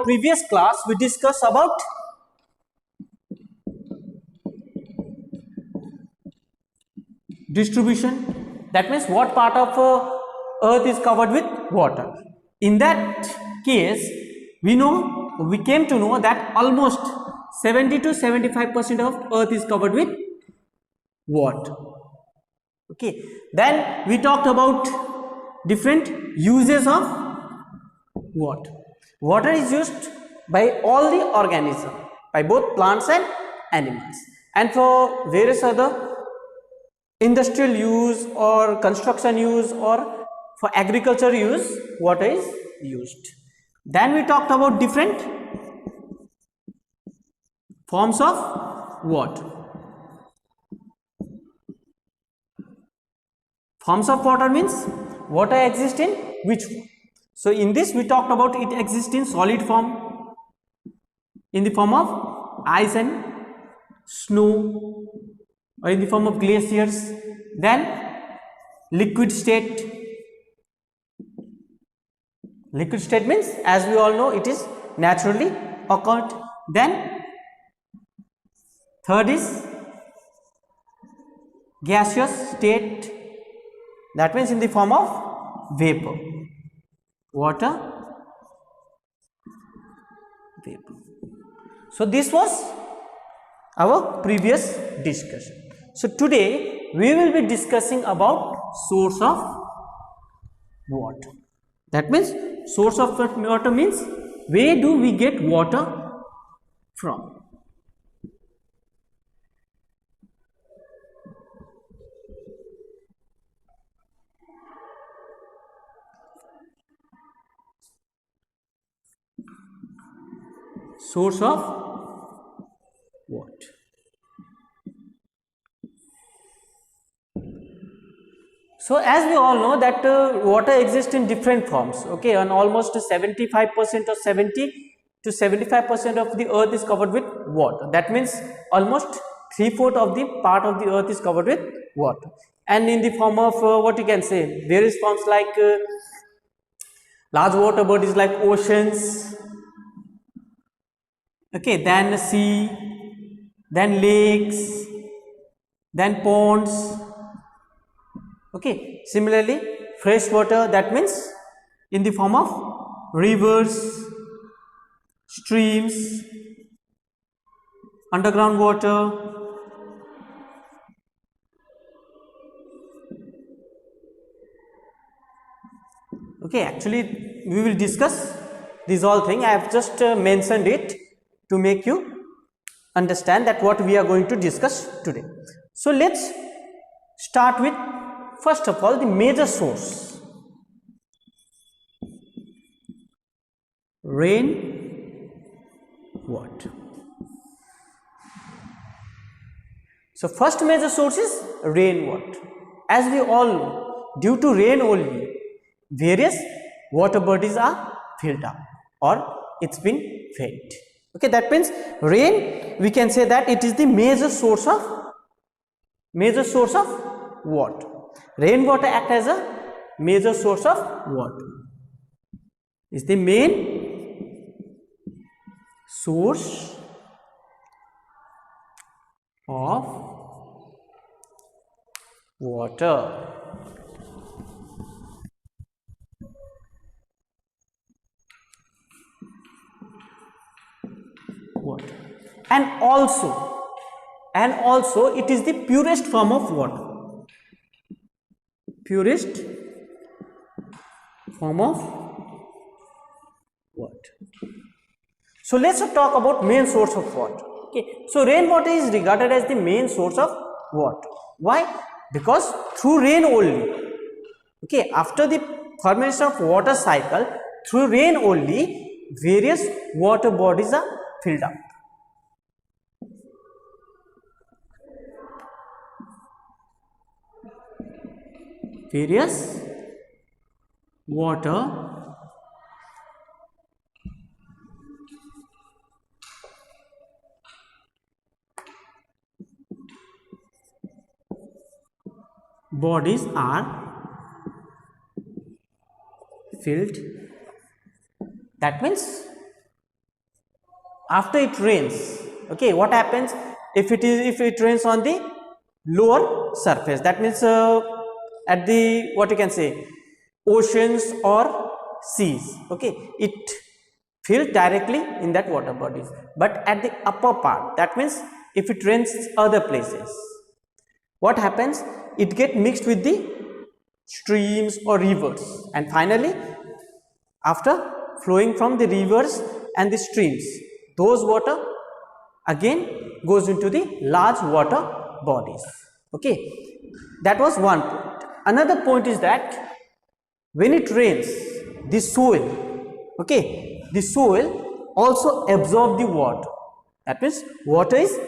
our previous class we discussed about distribution. That means what part of earth is covered with water. In that case, we came to know that almost 70 to 75% of earth is covered with water. Okay, then we talked about different uses of water. Water is used by all the organisms, by both plants and animals, and for various other industrial use or construction use or for agriculture use, water is used. Then we talked about different forms of water. Forms of water means water exists in which form. So in this we talked about it exists in solid form, in the form of ice and snow, or in the form of glaciers, then liquid state. Liquid state means, as we all know, it is naturally occurred. Then third is gaseous state, that means in the form of vapor. Water, vapor. So this was our previous discussion. So today we will be discussing about source of water. That means source of water means where do we get water from. Source of water. So as we all know that water exists in different forms, okay, and almost 75% or 70 to 75% of the earth is covered with water. That means almost 3/4 of the part of the earth is covered with water, and in the form of what you can say, various forms like large water bodies like oceans, okay, then sea, then lakes, then ponds. Okay, similarly fresh water, that means in the form of rivers, streams, underground water. Okay, actually we will discuss these all things. I have just mentioned it to make you understand that what we are going to discuss today. So let's start with, first of all, the major source. Rain water. So first major source is rainwater. As we all know, due to rain only various water bodies are filled up or it's been fed. Okay, that means rain, we can say that it is the major source of water. Rainwater act as a major source of water. Is the main source of water. Water. And also it is the purest form of water. Purest form of water. So let's talk about main source of water. Okay, so rainwater is regarded as the main source of water. Why? Because through rain only, okay, after the formation of water cycle, through rain only various water bodies are filled up. Various water bodies are filled. That means after it rains, okay, what happens if it rains on the lower surface, that means at the, what you can say, oceans or seas, okay, it fills directly in that water bodies. But at the upper part, that means if it rains other places, what happens, it get mixed with the streams or rivers, and finally after flowing from the rivers and the streams, those water again goes into the large water bodies, okay. That was one point. Another point is that when it rains, the soil, okay, the soil also absorb the water. That means water is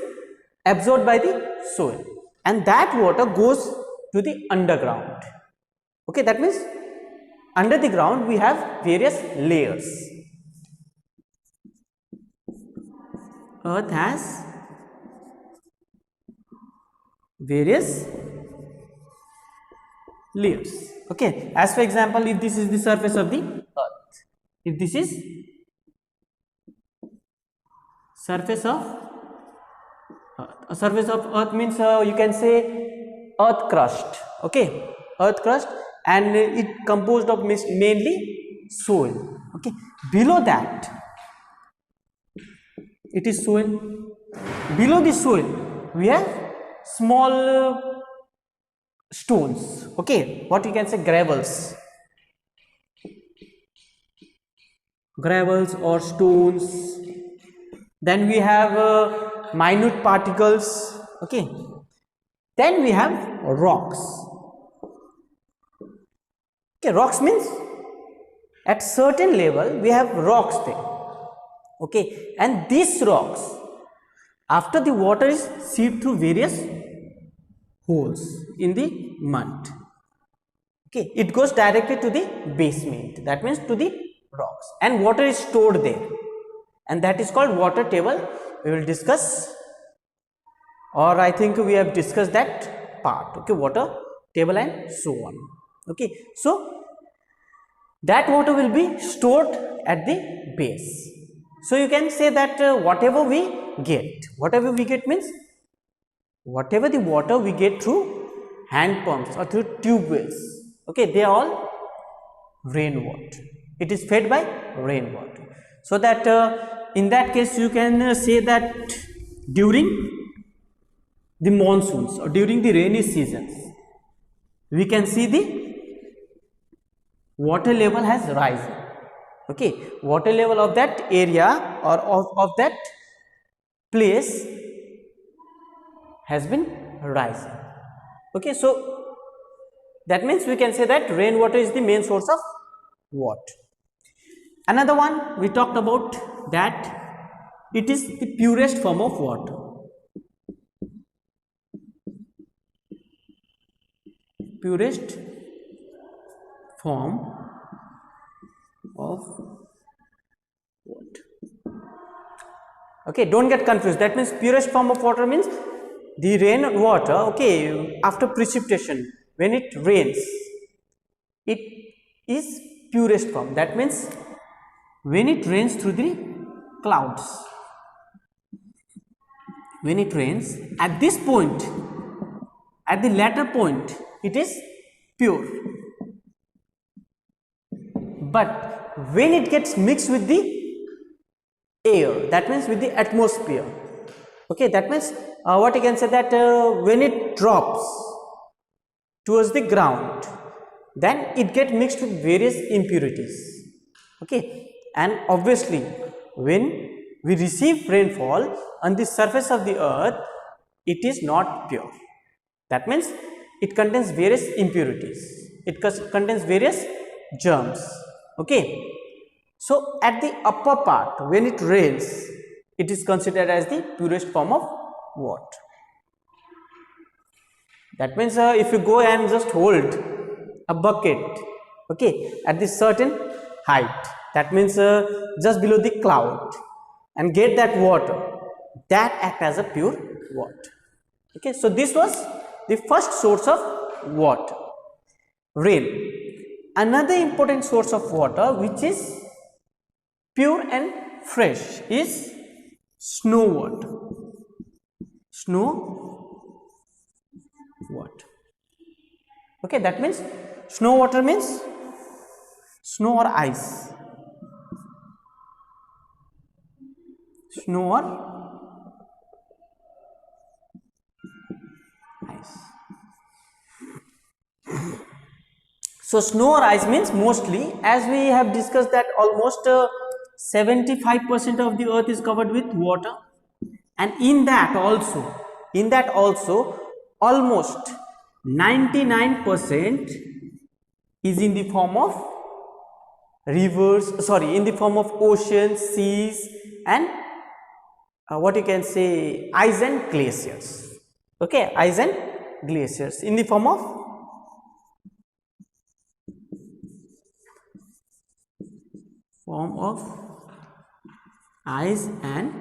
absorbed by the soil, and that water goes to the underground, okay. That means under the ground we have various layers. Earth has various layers, okay. As for example, if this is the surface of the earth, if this is surface of earth, surface of earth means you can say earth crust, okay, earth crust, and it composed of mainly soil, okay. Below that it is soil. Below the soil we have small stones, okay, what you can say, gravels or stones. Then we have minute particles, okay. Then we have rocks, okay. Rocks means at certain level we have rocks there, okay, and these rocks, after the water is seeped through various holes in the mud, okay, it goes directly to the basement, that means to the rocks, and water is stored there, and that is called water table. We will discuss, or I think we have discussed that part, okay, water table and so on, okay. So that water will be stored at the base. So you can say that whatever we get means whatever the water we get through hand pumps or through tube wells, okay, they are all rainwater. It is fed by rainwater. So that in that case you can say that during the monsoons or during the rainy seasons, we can see the water level has risen, okay. Water level of that area or of that place has been rising, okay. So that means we can say that rainwater is the main source of water. Another one we talked about, that it is the purest form of water. Purest form of water, okay. Don't get confused. That means purest form of water means the rain water, okay, after precipitation, when it rains, it is purest form. That means when it rains through the clouds, when it rains at this point, at the latter point, it is pure. But when it gets mixed with the air, that means with the atmosphere, okay, that means what you can say, that when it drops towards the ground, then it gets mixed with various impurities, okay. And obviously when we receive rainfall on the surface of the earth, it is not pure. That means it contains various impurities, it contains various germs, okay. So at the upper part, when it rains, it is considered as the purest form of water. That means if you go and just hold a bucket, okay, at this certain height, that means just below the cloud, and get that water, that act as a pure water, okay. So this was the first source of water, rain. Another important source of water which is pure and fresh is snow water. Snow water. Okay, that means snow water means snow or ice. Snow or ice. So snow or ice means mostly, as we have discussed, that almost 75% of the earth is covered with water, and in that also almost 99% is in the form of rivers, in the form of oceans, seas, and what you can say, ice and glaciers. Okay, ice and glaciers in the form of ice and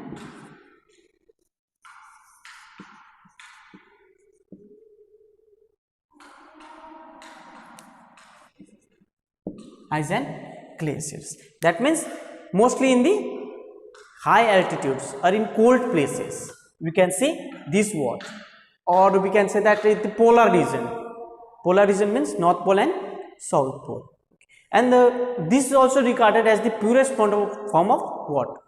glaciers. That means mostly in the high altitudes or in cold places we can see this water, or we can say that the polar region. Polar region means North Pole and South Pole, and this is also regarded as the purest form of water.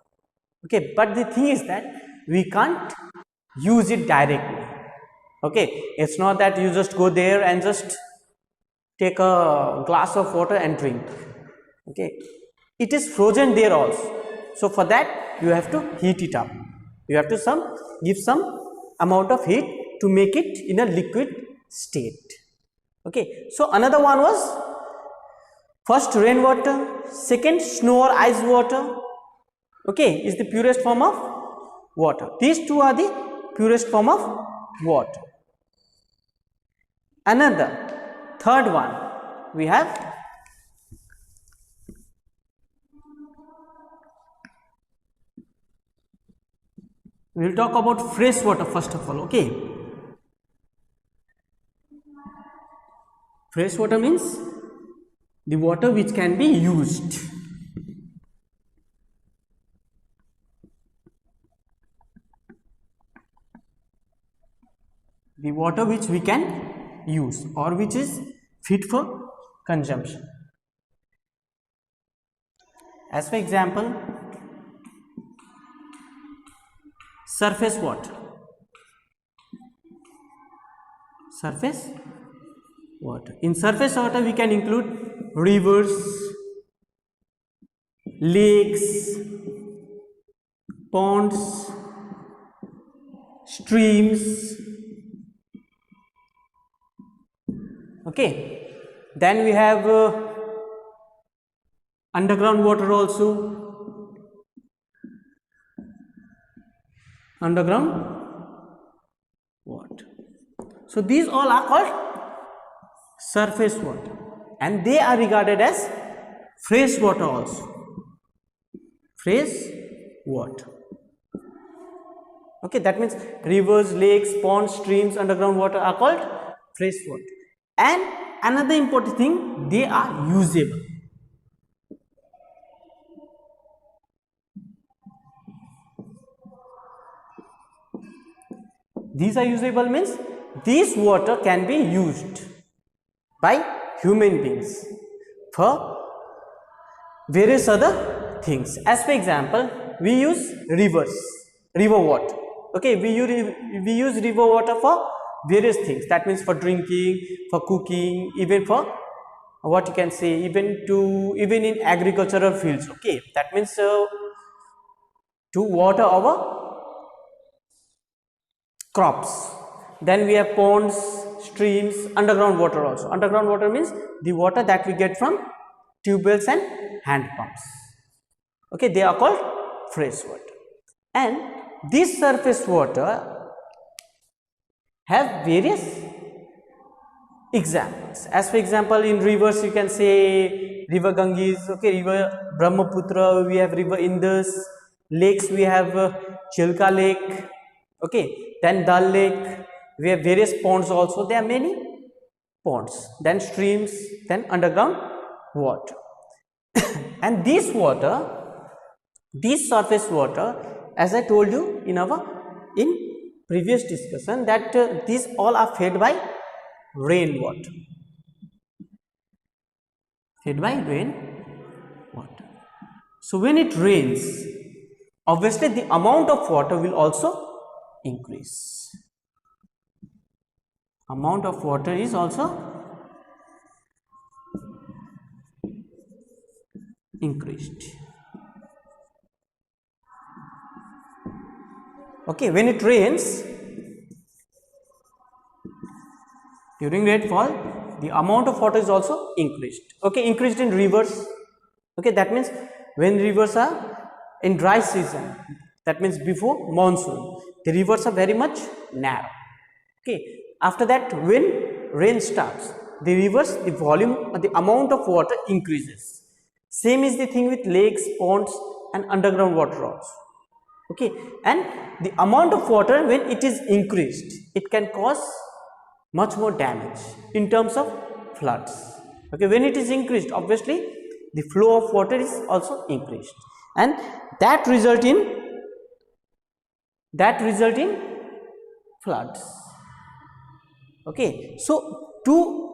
Okay, but the thing is that we can't use it directly. Okay, it's not that you just go there and just take a glass of water and drink. Okay, it is frozen there also, so for that you have to heat it up. You have to give some amount of heat to make it in a liquid state. Okay, so another one was first rainwater, second snow or ice water. Okay, is the purest form of water. These two are the purest form of water. Another third one we have we will talk about fresh water first of all. Okay, fresh water means the water which can be used. The water which we can use or which is fit for consumption. As for example, surface water. Surface water. In surface water we can include rivers, lakes, ponds, streams. Okay, then we have underground water also. Underground water. So these all are called surface water, and they are regarded as fresh water also. Fresh water. Okay, that means rivers, lakes, ponds, streams, underground water are called fresh water. And another important thing, they are usable. These are usable means this water can be used by human beings for various other things. As for example, we use river water. Okay, we use river water for various things. That means for drinking, for cooking, even for what you can say, even in agricultural fields. Okay, that means to water our crops. Then we have ponds, streams, underground water also. Underground water means the water that we get from tube wells and hand pumps. Okay, they are called fresh water. And this surface water have various examples. As for example, in rivers you can say river Ganges, okay, river Brahmaputra, we have river Indus. Lakes we have Chilka Lake, okay, then Dal Lake. We have various ponds also. There are many ponds. Then streams, then underground water. And this water, this surface water as I told you in previous discussion, that these all are fed by rainwater. Fed by rainwater. So when it rains, obviously the amount of water will also increase. Amount of water is also increased. Okay, when it rains, during rainfall, the amount of water is also increased. Okay, increased in rivers. Okay, that means when rivers are in dry season, that means before monsoon, the rivers are very much narrow. Okay, after that, when rain starts, the rivers, the volume, the amount of water increases. Same is the thing with lakes, ponds, and underground water also. Okay, and the amount of water, when it is increased, it can cause much more damage in terms of floods. Okay, when it is increased, obviously the flow of water is also increased, and that result in floods. Okay, so to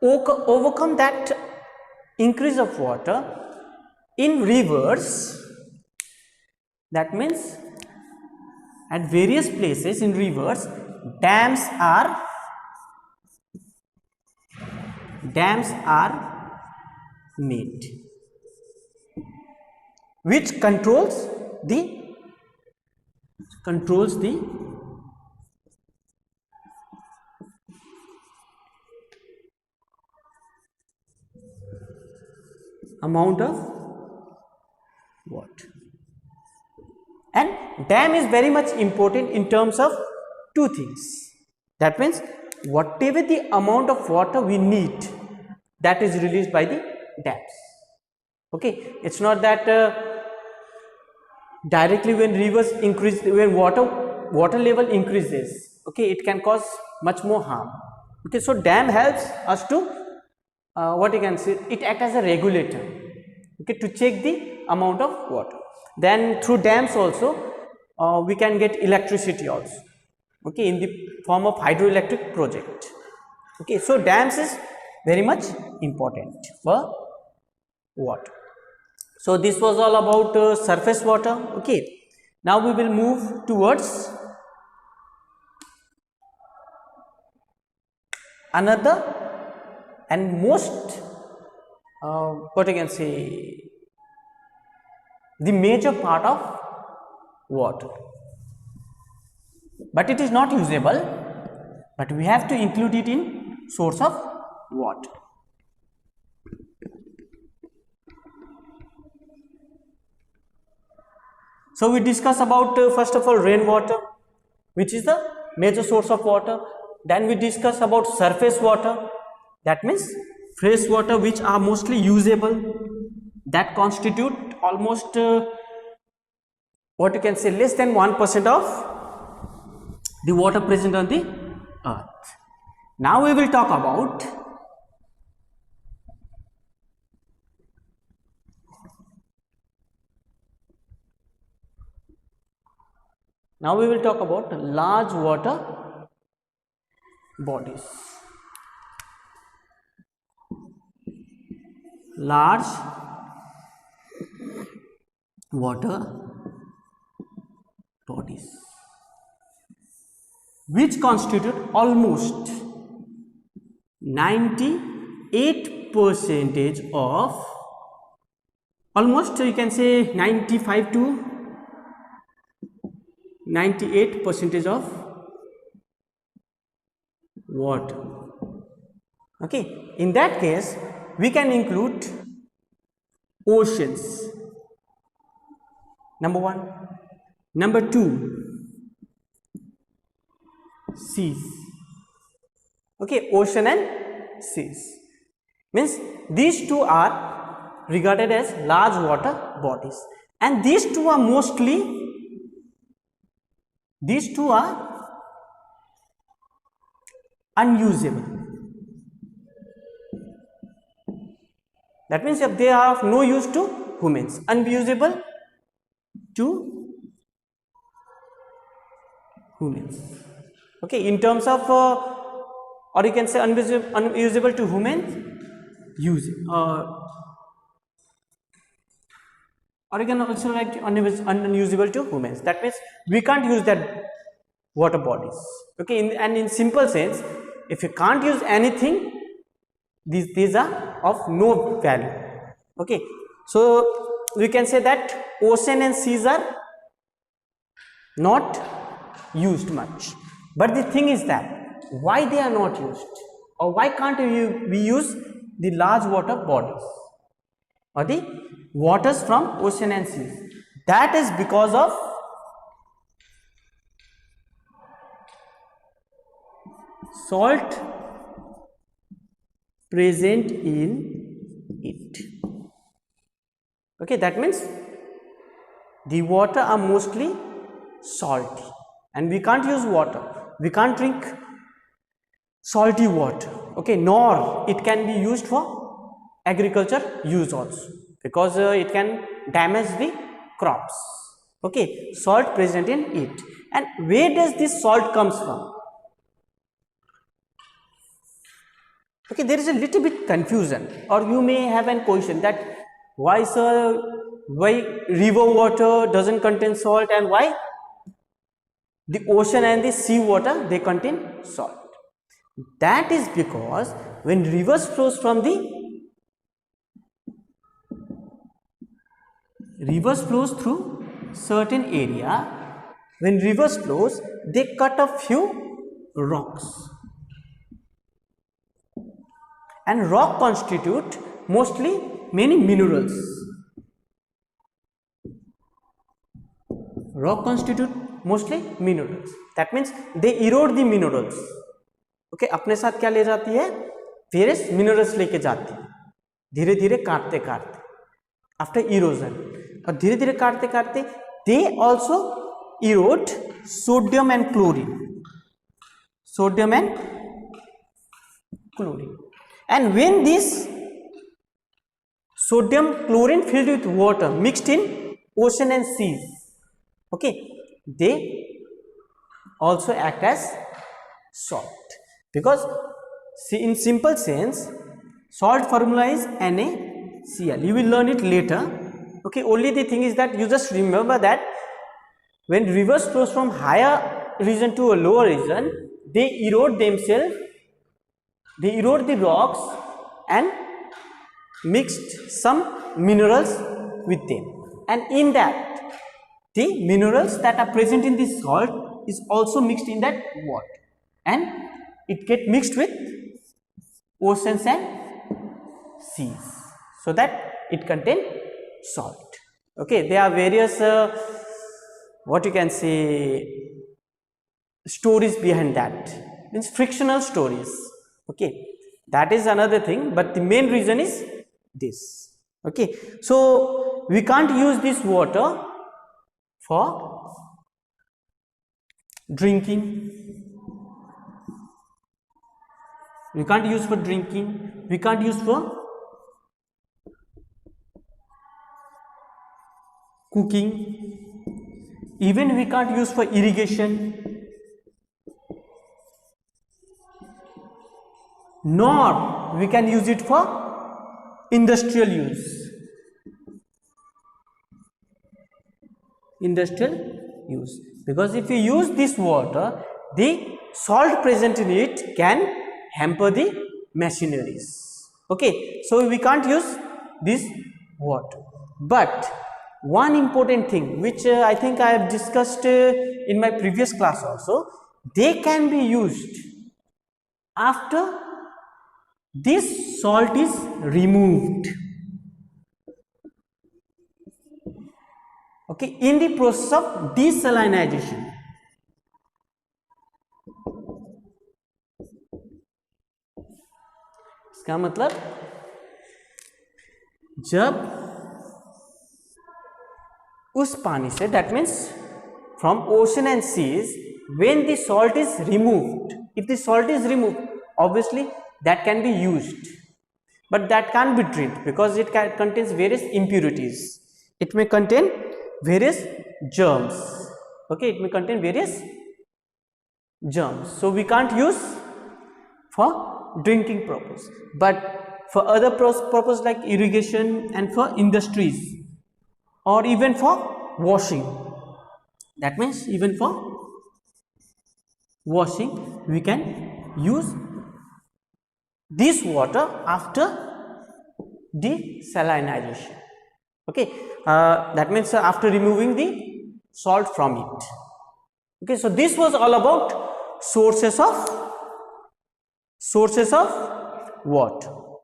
overcome that increase of water in rivers, that means at various places in rivers, dams are made, which controls the amount of water. And dam is very much important in terms of two things. That means whatever the amount of water we need, that is released by the dams. Okay, it's not that directly when rivers increase, when water level increases, okay, it can cause much more harm. Okay, so dam helps us to what you can say, it acts as a regulator, okay, to check the amount of water. Then through dams also we can get electricity also, okay, in the form of hydroelectric project. Okay, so dams is very much important for water. So this was all about surface water. Okay, now we will move towards another and most what I can say, the major part of water, but it is not usable, but we have to include it in source of water. So we discuss about first of all rainwater, which is the major source of water. Then we discuss about surface water, that means fresh water which are mostly usable, that constitute almost what you can say, less than 1% of the water present on the earth. Now we will talk about large water bodies. Large water bodies, which constitute almost 98% of, almost you can say 95 to 98% of water. Okay, in that case we can include oceans, number one. Number two, seas. Okay, ocean and seas, means these two are regarded as large water bodies, and these two are unusable. That means if they are of no use to humans, unusable to humans. Okay, in terms of or you can say unusable to humans, use or you can also write unusable to humans. That means we can't use that water bodies. Okay, and in simple sense, if you can't use anything, these are of no value. Okay, so we can say that ocean and seas are not used much. But the thing is that why they are not used, or why can't we use the large water bodies or the waters from ocean and seas? That is because of salt present in it. Okay, that means the water are mostly salty, and we can't use water, we can't drink salty water. Okay, nor it can be used for agriculture use also, because it can damage the crops. Okay, salt present in it. And where does this salt comes from? Okay, there is a little bit confusion, or you may have a question that why sir, why river water doesn't contain salt, and why the ocean and the sea water they contain salt? That is because when rivers flows from the rivers flows through certain area, when rivers flows, they cut a few rocks, and rock constitute mostly many minerals. Rock constitute mostly minerals. That means they erode the minerals. Okay, अपने साथ क्या ले जाती है? Various minerals लेके जाती है, धीरे धीरे काटते काटते आफ्टर इरोजन, और धीरे धीरे काटते काटते they also Erode sodium and chlorine, sodium and chlorine. And when this sodium chlorine filled with water mixed in ocean and seas, okay, they also act as salt. Because see, in simple sense, salt formula is NaCl. You will learn it later. Okay, only the thing is that you just remember that when rivers flows from higher region to a lower region, they erode themselves, they erode the rocks and mixed some minerals with them, and in that the minerals that are present in the salt is also mixed in that water, and it get mixed with oceans and seas, so that it contain salt. Okay, there are various what you can say stories behind that, means frictional stories. Okay, that is another thing, but the main reason is this. Okay, so we can't use this water for drinking, we can't use for drinking, we can't use for cooking, even we can't use for irrigation, nor we can use it for industrial use. Industrial use, because if you use this water, the salt present in it can hamper the machineries. Okay, so we can't use this water. But one important thing which I think I have discussed in my previous class also, they can be used after this salt is removed. Okay, in the process of desalinization. इसका मतलब जब उस पानी से, that means from ocean and seas, when the salt is removed, if the salt is removed, obviously that can be used, but that can't be drink because it contains various impurities. It may contain various germs. Okay, it may contain various germs, so we can't use for drinking purpose, but for other purpose like irrigation and for industries or even for washing, that means even for washing we can use this water after desalinization. Okay, that means after removing the salt from it. Okay, so this was all about sources of water.